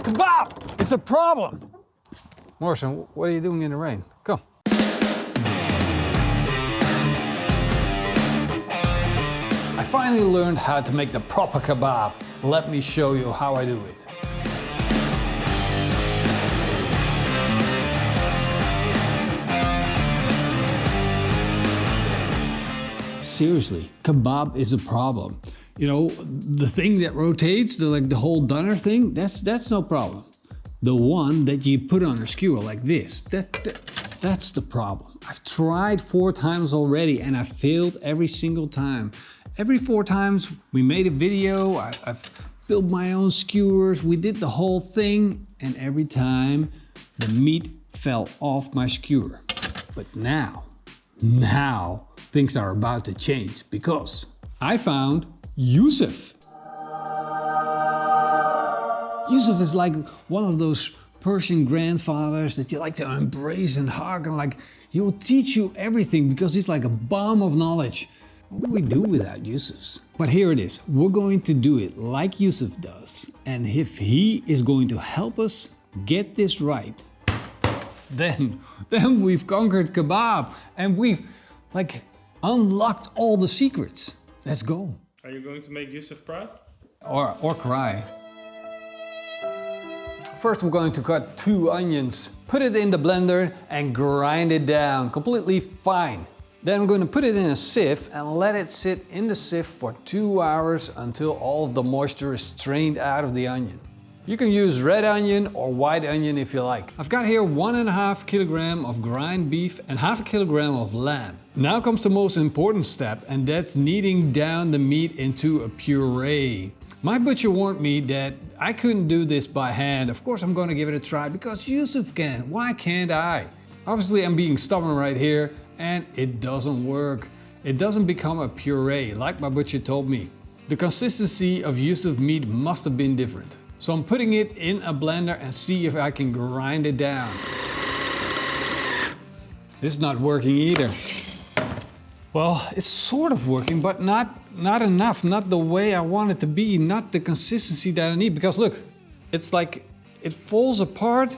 Kebab! It's a problem! Morrison, what are you doing in the rain? Come. I finally learned how to make the proper kebab. Let me show you how I do it. Seriously, kebab is a problem. You know, the thing that rotates, the whole doner thing, that's no problem. The one that you put on a skewer like this, that's the problem. I've tried 4 times already and I failed every single time. Every 4 times we made a video, I've built my own skewers, we did the whole thing, and every time the meat fell off my skewer. But now things are about to change because I found Yusuf. Yusuf is like one of those Persian grandfathers that you like to embrace and hug, and like he will teach you everything because he's like a bomb of knowledge. What do we do without Yusuf? But here it is. We're going to do it like Yusuf does. And if he is going to help us get this right, then we've conquered kebab and we've like unlocked all the secrets. Let's go. Are you going to make Yusuf proud? Or cry. First we're going to cut 2 onions, put it in the blender and grind it down completely fine. Then we're going to put it in a sieve and let it sit in the sieve for 2 hours until all of the moisture is strained out of the onion. You can use red onion or white onion if you like. I've got here 1.5 kilogram of ground beef and 0.5 kilogram of lamb. Now comes the most important step, and that's kneading down the meat into a puree. My butcher warned me that I couldn't do this by hand. Of course I'm going to give it a try because Yusuf can. Why can't I? Obviously I'm being stubborn right here and it doesn't work. It doesn't become a puree like my butcher told me. The consistency of Yusuf meat must have been different. So I'm putting it in a blender and see if I can grind it down. This is not working either. Well, it's sort of working, but not enough, not the way I want it to be, not the consistency that I need. Because look, it's like it falls apart,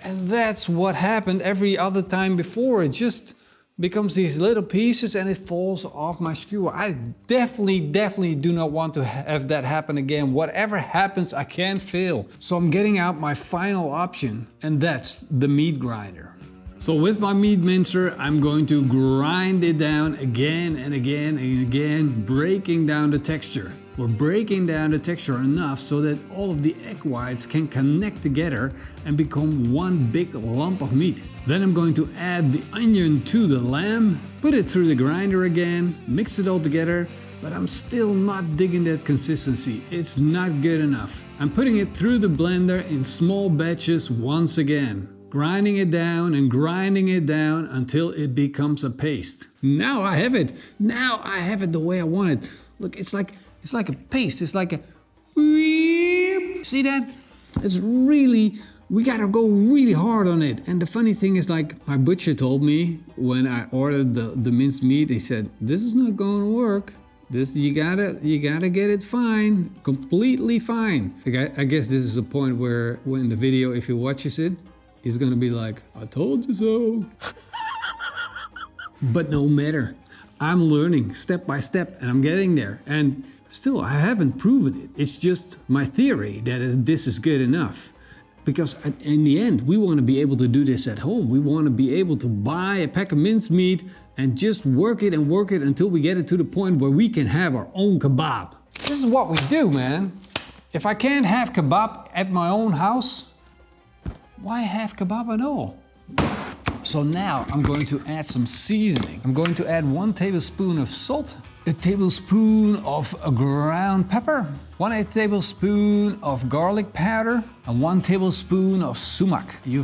and that's what happened every other time before. It just becomes these little pieces and it falls off my skewer. I definitely do not want to have that happen again. Whatever happens, I can't fail. So I'm getting out my final option, and that's the meat grinder. So with my meat mincer, I'm going to grind it down again and again and again, breaking down the texture. We're breaking down the texture enough so that all of the egg whites can connect together and become one big lump of meat. Then I'm going to add the onion to the lamb, put it through the grinder again, mix it all together, but I'm still not digging that consistency. It's not good enough. I'm putting it through the blender in small batches once again, grinding it down and grinding it down until it becomes a paste. Now I have it. Now I have it the way I want it. Look, it's like a paste. It's like a... See that? It's really... We gotta go really hard on it. And the funny thing is, like, my butcher told me when I ordered the minced meat, he said, this is not gonna work. You gotta get it fine, completely fine. I guess this is the point where when the video, if he watches it, he's gonna be like, I told you so. But no matter, I'm learning step by step and I'm getting there. And still, I haven't proven it. It's just my theory that this is good enough. Because in the end, we want to be able to do this at home. We want to be able to buy a pack of minced meat and just work it until we get it to the point where we can have our own kebab. This is what we do, man. If I can't have kebab at my own house, why have kebab at all? So now I'm going to add some seasoning. I'm going to add 1 tablespoon of salt, a tablespoon of ground pepper, 1/8 tablespoon of garlic powder, and 1 tablespoon of sumac. You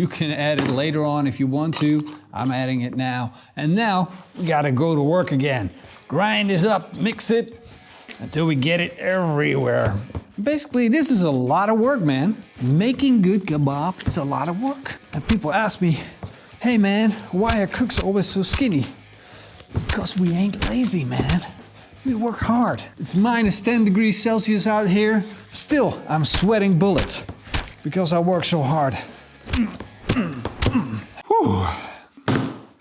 can add it later on if you want to. I'm adding it now. And now we gotta go to work again. Grind this up, mix it until we get it everywhere. Basically, this is a lot of work, man. Making good kebab is a lot of work. And people ask me, hey man, why are cooks always so skinny? Because we ain't lazy, man. We work hard. It's -10 degrees Celsius out here. Still, I'm sweating bullets. because I work so hard. Whew.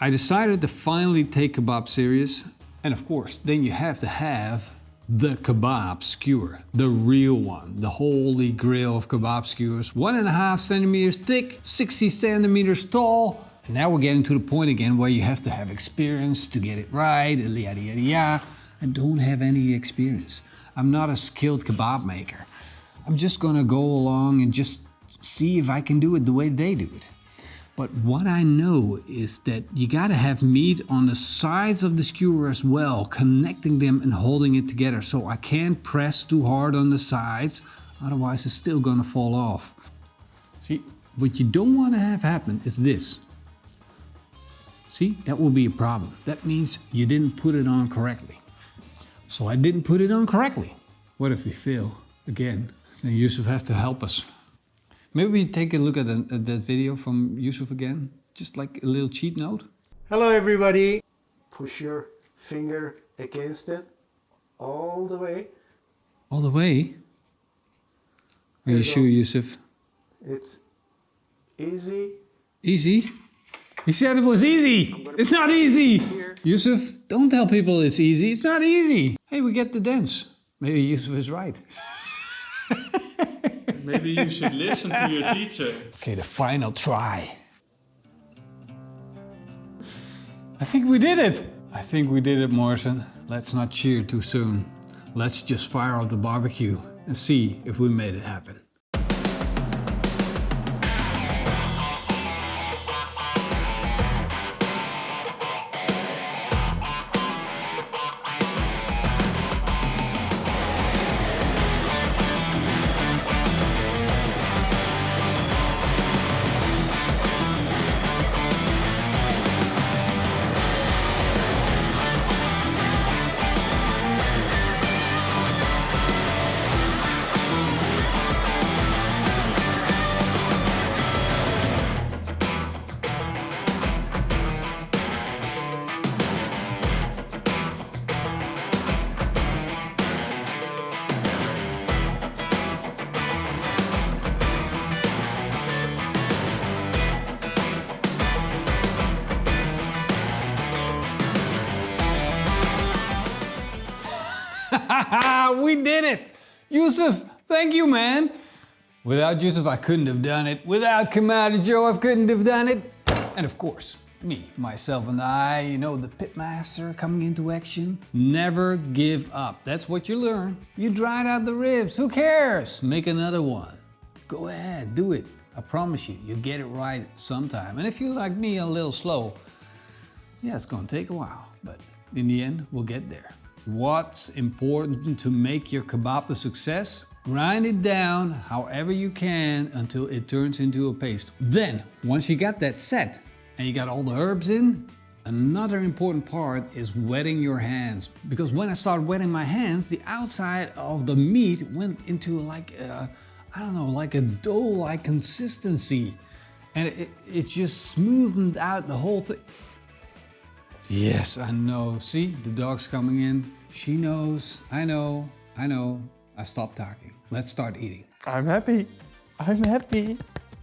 I decided to finally take kebab serious. And of course, then you have to have the kebab skewer, the real one, the holy grail of kebab skewers. 1.5 centimeters thick, 60 centimeters tall. And now we're getting to the point again where you have to have experience to get it right, yada yada yada. I don't have any experience. I'm not a skilled kebab maker. I'm just gonna go along and just see if I can do it the way they do it. But what I know is that you gotta have meat on the sides of the skewer as well, connecting them and holding it together. So I can't press too hard on the sides, otherwise it's still gonna fall off. See, what you don't wanna have happen is this. See, that will be a problem. That means you didn't put it on correctly. So I didn't put it on correctly. What if we fail again? Then Yusuf has to help us. Maybe we take a look at that video from Yusuf again. Just like a little cheat note. Hello everybody. Push your finger against it all the way. All the way? Are you sure, Yusuf? It's easy. Easy? He said it was easy. It's not easy. Yusuf, don't tell people it's easy. It's not easy. Hey, we get the dance. Maybe Yusuf is right. Maybe you should listen to your teacher. Okay, the final try. I think we did it. I think we did it, Morrison. Let's not cheer too soon. Let's just fire up the barbecue and see if we made it happen. We did it! Yusuf, thank you, man! Without Yusuf, I couldn't have done it. Without Kamado Joe, I couldn't have done it. And of course, me, myself and I, you know, the Pitmaster coming into action. Never give up. That's what you learn. You dried out the ribs. Who cares? Make another one. Go ahead, do it. I promise you, you'll get it right sometime. And if you're like me, a little slow, yeah, it's gonna take a while, but in the end, we'll get there. What's important to make your kebab a success? Grind it down however you can until it turns into a paste. Then, once you got that set and you got all the herbs in, another important part is wetting your hands. Because when I started wetting my hands, the outside of the meat went into like a, I don't know, like a dough-like consistency. And it just smoothed out the whole thing. Yes, I know. See, the dog's coming in. She knows. I know. I stopped talking. Let's start eating. I'm happy. I'm happy.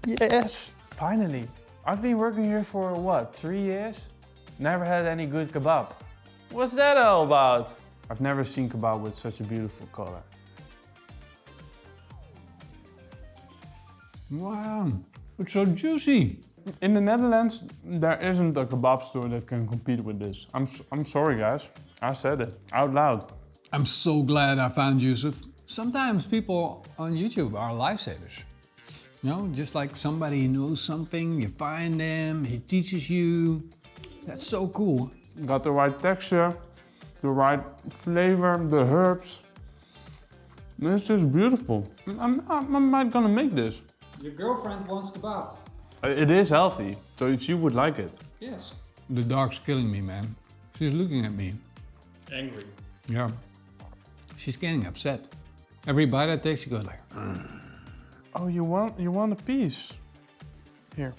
Yes. Finally. I've been working here for what, 3 years? Never had any good kebab. What's that all about? I've never seen kebab with such a beautiful color. Wow, it's so juicy. In the Netherlands, there isn't a kebab store that can compete with this. I'm sorry guys, I said it out loud. I'm so glad I found Yusuf. Sometimes people on YouTube are lifesavers. You know, just like somebody knows something, you find them, he teaches you. That's so cool. Got the right texture, the right flavor, the herbs. It's just beautiful. I'm not gonna make this. Your girlfriend wants kebab. It is healthy, so she would like it. Yes. The dog's killing me, man. She's looking at me. Angry. Yeah. She's getting upset. Every bite I take, she goes like, Oh, you want a piece? Here.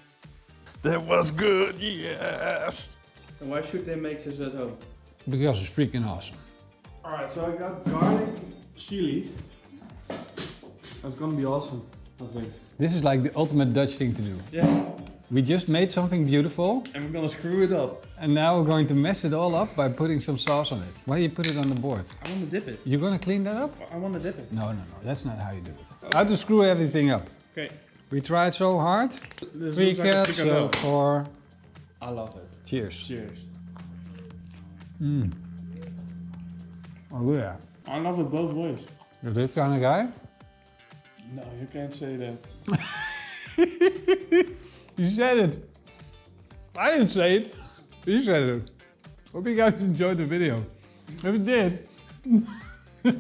That was good, yes. And why should they make this at home? because it's freaking awesome. Alright, so I got garlic chili. That's gonna be awesome. I think. This is like the ultimate Dutch thing to do. Yeah. We just made something beautiful, And we're gonna screw it up. and now we're going to mess it all up by putting some sauce on it. Why you put it on the board? I wanna dip it. You're gonna clean that up? I wanna dip it. No, that's not how you do it. How to screw everything up. Okay. We tried so hard. This Three looks like a caps fricadelle. for I love it. cheers. Cheers. Oh yeah. I love it both ways. You're this kind of guy? No, you can't say that. You said it. I didn't say it. You said it. Hope you guys enjoyed the video. If you did,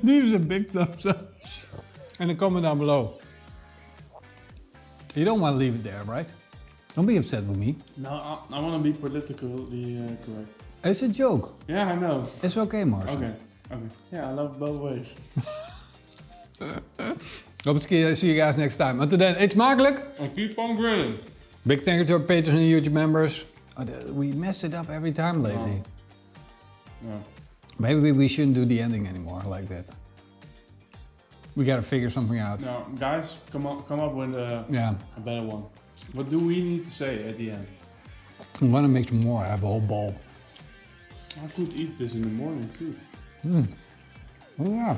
leave us a big thumbs up and a comment down below. You don't want to leave it there, right? Don't be upset with me. No, I wanna be politically correct. It's a joke. Yeah, I know. It's okay, Marcel. Okay. Okay. Yeah, I love both ways. Hope to see you guys next time. Until then, eet smakelijk. And keep on grilling. Big thank you to our patrons and YouTube members. We messed it up every time lately. Yeah. Maybe we shouldn't do the ending anymore like that. We gotta figure something out. Now, guys, come up with a better one. What do we need to say at the end? I'm gonna make some more. I have a whole bowl. I could eat this in the morning too. Oh yeah.